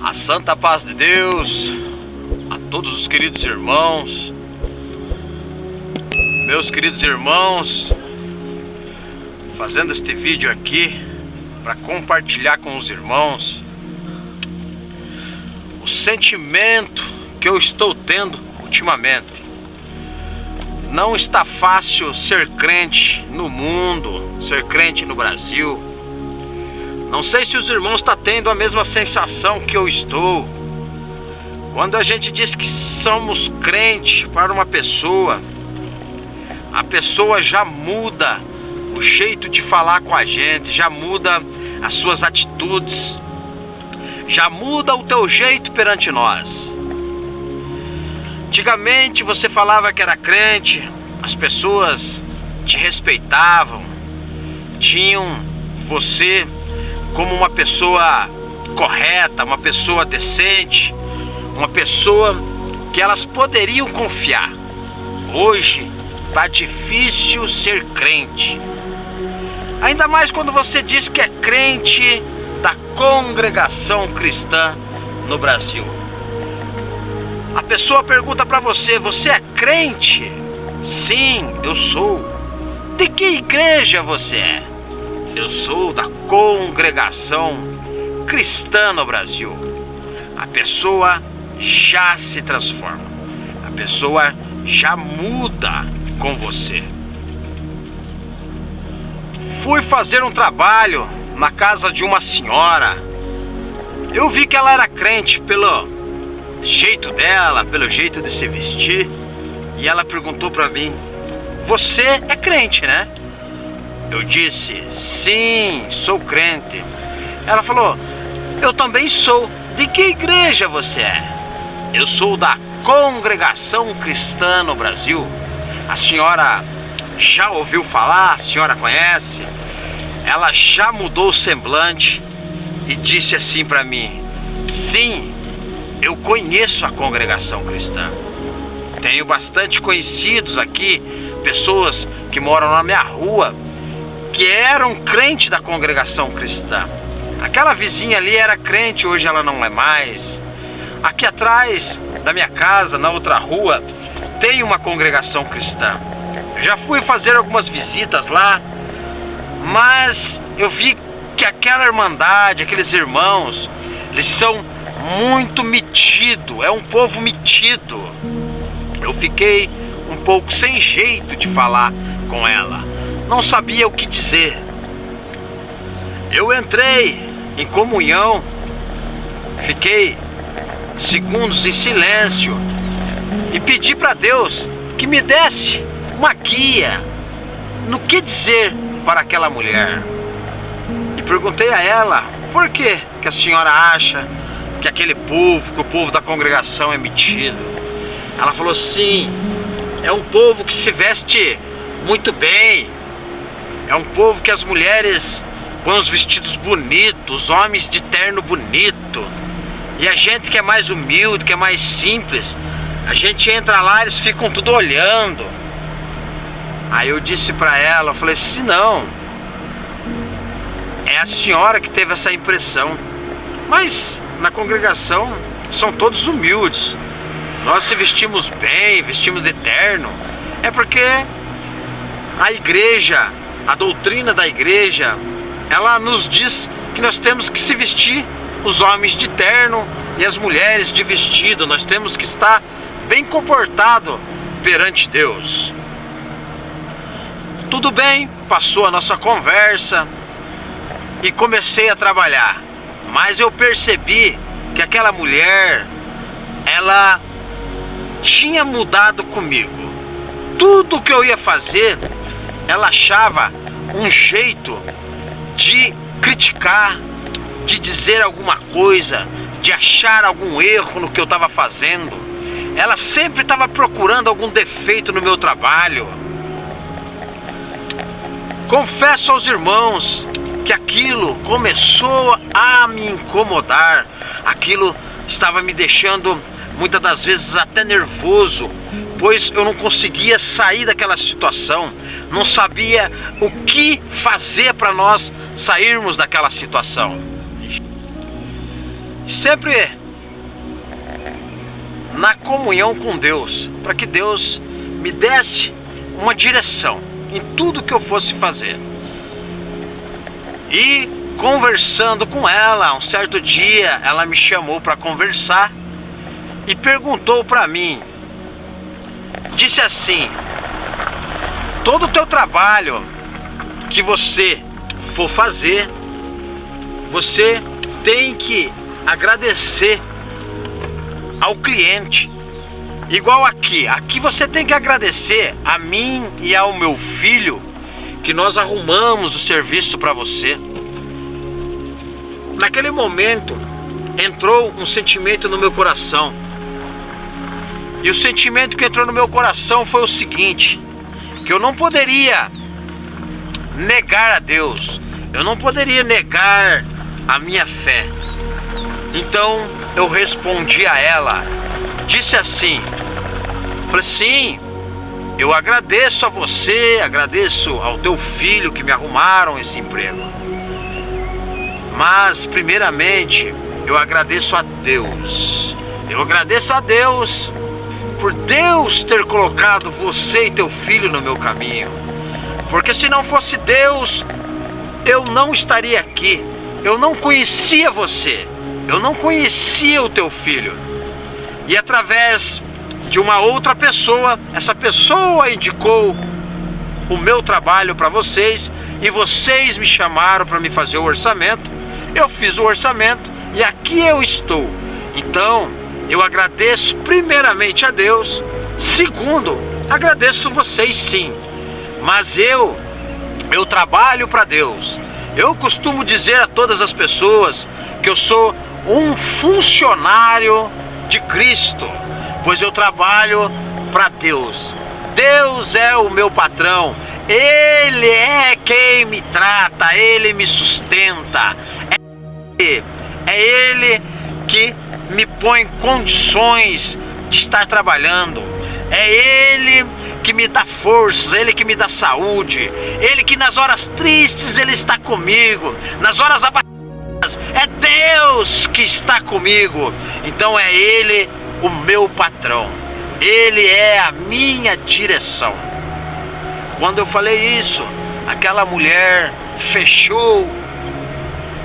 A santa paz de Deus a todos os queridos irmãos. Meus queridos irmãos, fazendo este vídeo aqui para compartilhar com os irmãos o sentimento que eu estou tendo ultimamente. Não está fácil ser crente no mundo, ser crente no Brasil. Não sei se os irmãos estão tendo a mesma sensação que eu estou. Quando a gente diz que somos crente para uma pessoa, a pessoa já muda o jeito de falar com a gente, já muda as suas atitudes, já muda o teu jeito perante nós. Antigamente você falava que era crente, as pessoas te respeitavam, tinham você como uma pessoa correta, uma pessoa decente, uma pessoa que elas poderiam confiar. Hoje tá difícil ser crente, ainda mais quando você diz que é crente da congregação cristã no Brasil. A pessoa pergunta para você: você é crente? Sim, eu sou. De que igreja você é? Eu sou da congregação cristã no Brasil. A pessoa já se transforma, a pessoa já muda com você. Fui fazer um trabalho na casa de uma senhora. Eu vi que ela era crente pelo jeito dela, pelo jeito de se vestir, e ela perguntou para mim: você é crente, né? Eu disse: sim, sou crente. Ela falou: eu também sou. De que igreja você é? Eu sou da congregação cristã no Brasil. A senhora já ouviu falar? A senhora conhece? Ela já mudou o semblante e disse assim para mim: sim, eu conheço a congregação cristã. Tenho bastante conhecidos aqui, pessoas que moram na minha rua, que eram crentes da congregação cristã. Aquela vizinha ali era crente, hoje ela não é mais. Aqui atrás da minha casa, na outra rua, tem uma congregação cristã. Eu já fui fazer algumas visitas lá, mas eu vi que aquela irmandade, aqueles irmãos, eles são muito metidos, é um povo metido. Eu fiquei um pouco sem jeito de falar com ela, não sabia o que dizer. Eu entrei em comunhão, fiquei segundos em silêncio e pedi para Deus que me desse uma guia no que dizer para aquela mulher. E perguntei a ela: por que a senhora acha que aquele povo, que o povo da congregação é metido? Ela falou: sim, é um povo que se veste muito bem, é um povo que as mulheres põem os vestidos bonitos, os homens de terno bonito, e a gente que é mais humilde, que é mais simples, a gente entra lá, eles ficam tudo olhando. Aí eu disse pra ela, eu falei: se não, é a senhora que teve essa impressão, mas na congregação são todos humildes, nós se vestimos bem, vestimos de terno, é porque a igreja, a doutrina da igreja, ela nos diz que nós temos que se vestir, os homens de terno e as mulheres de vestido, nós temos que estar bem comportado perante Deus. Tudo bem, passou a nossa conversa e comecei a trabalhar, mas eu percebi que aquela mulher, ela tinha mudado comigo. Tudo que eu ia fazer, ela achava um jeito de criticar, de dizer alguma coisa, de achar algum erro no que eu estava fazendo. Ela sempre estava procurando algum defeito no meu trabalho. Confesso aos irmãos que aquilo começou a me incomodar, aquilo estava me deixando muitas das vezes até nervoso, pois eu não conseguia sair daquela situação, não sabia o que fazer para nós sairmos daquela situação. sempre na comunhão com Deus, para que Deus me desse uma direção em tudo que eu fosse fazer. E conversando com ela, um certo dia ela me chamou para conversar e perguntou para mim, disse assim: todo o teu trabalho que você for fazer, você tem que agradecer ao cliente. Igual aqui você tem que agradecer a mim e ao meu filho, que nós arrumamos o serviço para você. Naquele momento entrou um sentimento no meu coração. E o sentimento que entrou no meu coração foi o seguinte: que eu não poderia negar a Deus, eu não poderia negar a minha fé. Então eu respondi a ela, disse assim, falei: sim, eu agradeço a você, agradeço ao teu filho que me arrumaram esse emprego, mas primeiramente eu agradeço a Deus. Eu agradeço a Deus por Deus ter colocado você e teu filho no meu caminho, porque se não fosse Deus, eu não estaria aqui. Eu não conhecia você, eu não conhecia o teu filho, e através de uma outra pessoa, essa pessoa indicou o meu trabalho para vocês, e vocês me chamaram para me fazer o orçamento. Eu fiz o orçamento e aqui eu estou. Então eu agradeço primeiramente a Deus, segundo, agradeço vocês sim, mas eu trabalho para Deus. Eu costumo dizer a todas as pessoas que eu sou um funcionário de Cristo, pois eu trabalho para Deus. Deus é o meu patrão, Ele é quem me trata, Ele me sustenta, é Ele que me põe condições de estar trabalhando, é Ele que me dá forças, Ele que me dá saúde, Ele que nas horas tristes Ele está comigo, nas horas abatidas é Deus que está comigo. Então é Ele o meu patrão, Ele é a minha direção. Quando eu falei isso, aquela mulher fechou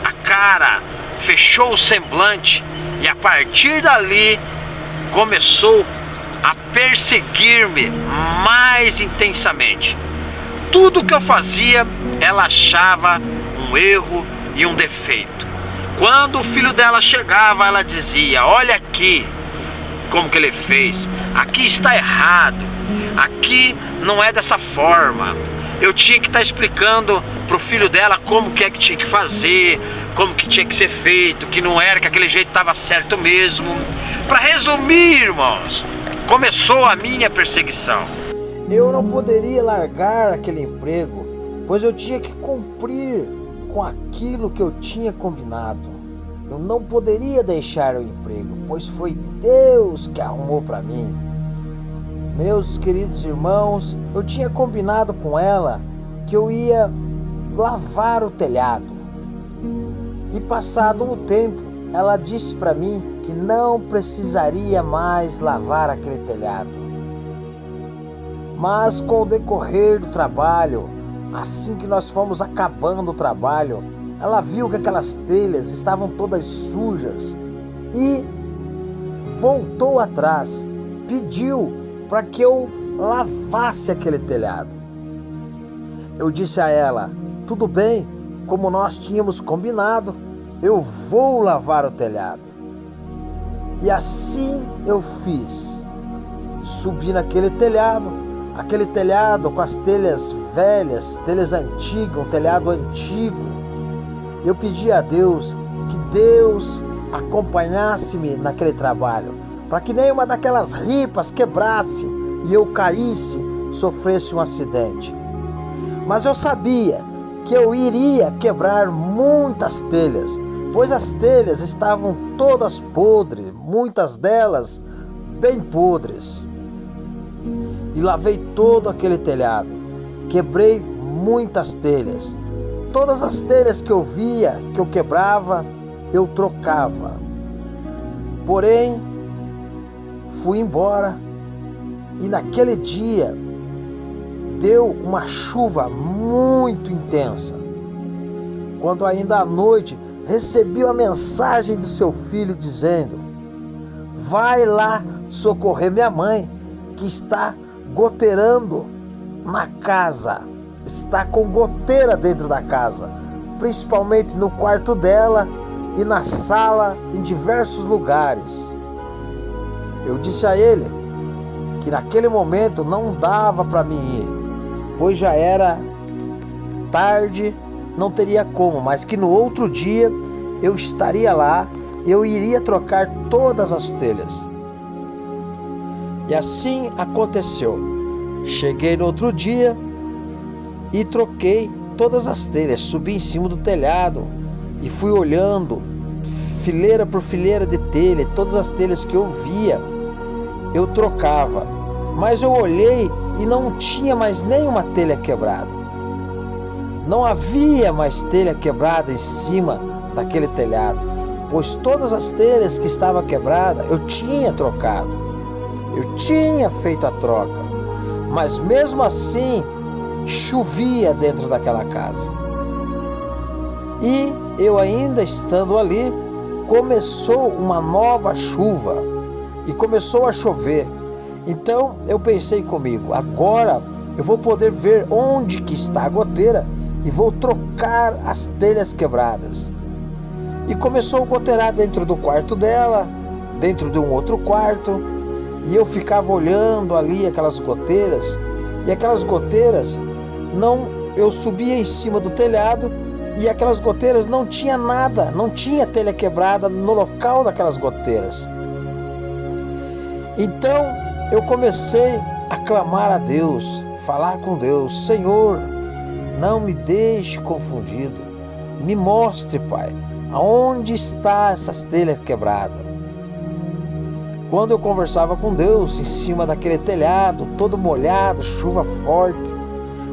a cara, fechou o semblante, e a partir dali começou a perseguir-me mais intensamente. Tudo que eu fazia, ela achava um erro e um defeito. Quando o filho dela chegava, ela dizia: olha aqui como que ele fez, aqui está errado, aqui não é dessa forma. Eu tinha que estar explicando para o filho dela como que é que tinha que fazer, como que tinha que ser feito, que não era, que aquele jeito estava certo mesmo. Para resumir, irmãos, começou a minha perseguição. Eu não poderia largar aquele emprego, pois eu tinha que cumprir com aquilo que eu tinha combinado. Eu não poderia deixar o emprego, pois foi Deus que arrumou para mim. Meus queridos irmãos, eu tinha combinado com ela que eu ia lavar o telhado. E passado um tempo, ela disse para mim que não precisaria mais lavar aquele telhado. Mas com o decorrer do trabalho, assim que nós fomos acabando o trabalho, ela viu que aquelas telhas estavam todas sujas e voltou atrás, pediu para que eu lavasse aquele telhado. Eu disse a ela: tudo bem, como nós tínhamos combinado, eu vou lavar o telhado. E assim eu fiz. Subi naquele telhado, aquele telhado com as telhas velhas, telhas antigas, um telhado antigo. Eu pedi a Deus que Deus acompanhasse-me naquele trabalho, para que nenhuma daquelas ripas quebrasse e eu caísse, sofresse um acidente. Mas eu sabia que eu iria quebrar muitas telhas, pois as telhas estavam todas podres, muitas delas bem podres. E lavei todo aquele telhado, quebrei muitas telhas. Todas as telhas que eu via, que eu quebrava, eu trocava. Porém, fui embora e naquele dia deu uma chuva muito intensa. Quando ainda à noite recebi a mensagem do seu filho dizendo: vai lá socorrer minha mãe, que está goteirando na casa, está com goteira dentro da casa, principalmente no quarto dela e na sala, em diversos lugares. Eu disse a ele que naquele momento não dava para mim ir, pois já era tarde, não teria como, mas que no outro dia eu estaria lá, eu iria trocar todas as telhas. E assim aconteceu. Cheguei no outro dia e troquei todas as telhas, subi em cima do telhado e fui olhando fileira por fileira de telha, todas as telhas que eu via eu trocava, mas eu olhei e não tinha mais nenhuma telha quebrada. Não havia mais telha quebrada em cima daquele telhado, pois todas as telhas que estavam quebradas eu tinha trocado, eu tinha feito a troca, mas mesmo assim chovia dentro daquela casa. E eu ainda estando ali, começou uma nova chuva e começou a chover. Então eu pensei comigo, agora eu vou poder ver onde que está a goteira e vou trocar as telhas quebradas. E começou a goteirar dentro do quarto dela, dentro de um outro quarto, e eu ficava olhando ali aquelas goteiras, e aquelas goteiras eu subia em cima do telhado e aquelas goteiras não tinha nada, não tinha telha quebrada no local daquelas goteiras. Então eu comecei a clamar a Deus, falar com Deus: Senhor, não me deixe confundido, me mostre, Pai, aonde está essas telhas quebradas. Quando eu conversava com Deus em cima daquele telhado, todo molhado, chuva forte,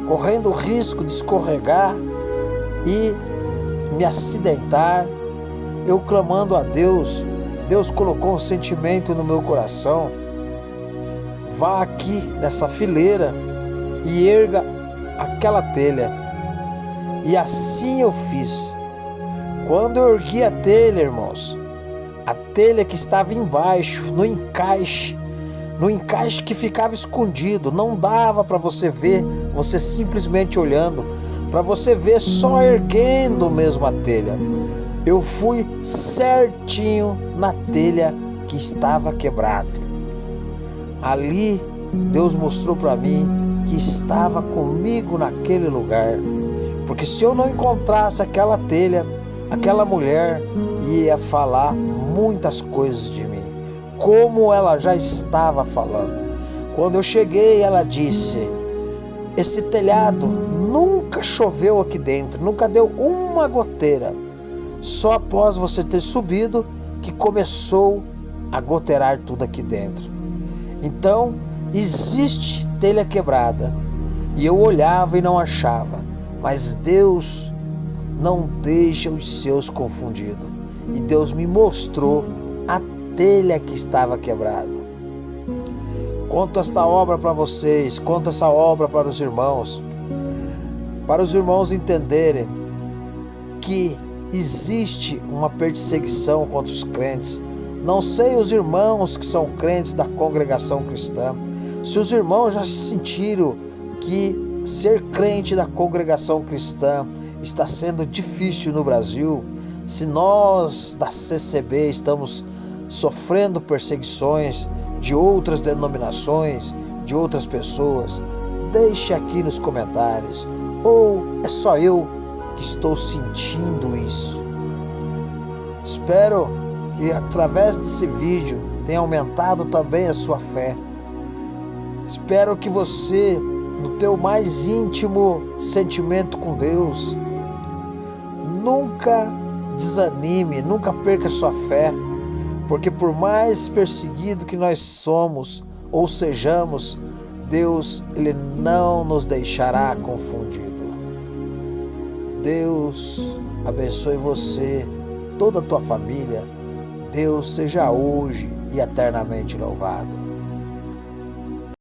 correndo o risco de escorregar e me acidentar, eu clamando a Deus, Deus colocou um sentimento no meu coração: vá aqui nessa fileira e erga aquela telha. E assim eu fiz. Quando eu ergui a telha, irmãos, a telha que estava embaixo, no encaixe que ficava escondido, não dava para você ver, você simplesmente olhando, para você ver só erguendo mesmo a telha. Eu fui certinho na telha que estava quebrada. Ali Deus mostrou para mim que estava comigo naquele lugar, porque se eu não encontrasse aquela telha, aquela mulher ia falar muitas coisas de mim, como ela já estava falando. Quando eu cheguei, ela disse: esse telhado nunca choveu aqui dentro, nunca deu uma goteira. Só após você ter subido que começou a goteirar tudo aqui dentro. Então, existe telha quebrada. E eu olhava e não achava, mas Deus não deixa os seus confundidos. E Deus me mostrou a telha que estava quebrada. Conto esta obra para vocês, conto essa obra para os irmãos entenderem que existe uma perseguição contra os crentes. Não sei os irmãos que são crentes da congregação cristã, se os irmãos já sentiram que ser crente da congregação cristã está sendo difícil no Brasil, se nós da CCB estamos sofrendo perseguições de outras denominações, de outras pessoas, deixe aqui nos comentários. Ou é só eu que estou sentindo isso? Espero que através desse vídeo tenha aumentado também a sua fé. Espero que você, no teu mais íntimo sentimento com Deus, nunca desanime, nunca perca sua fé, porque por mais perseguido que nós somos ou sejamos, Deus, Ele não nos deixará confundido. Deus abençoe você, toda a tua família. Deus seja hoje e eternamente louvado.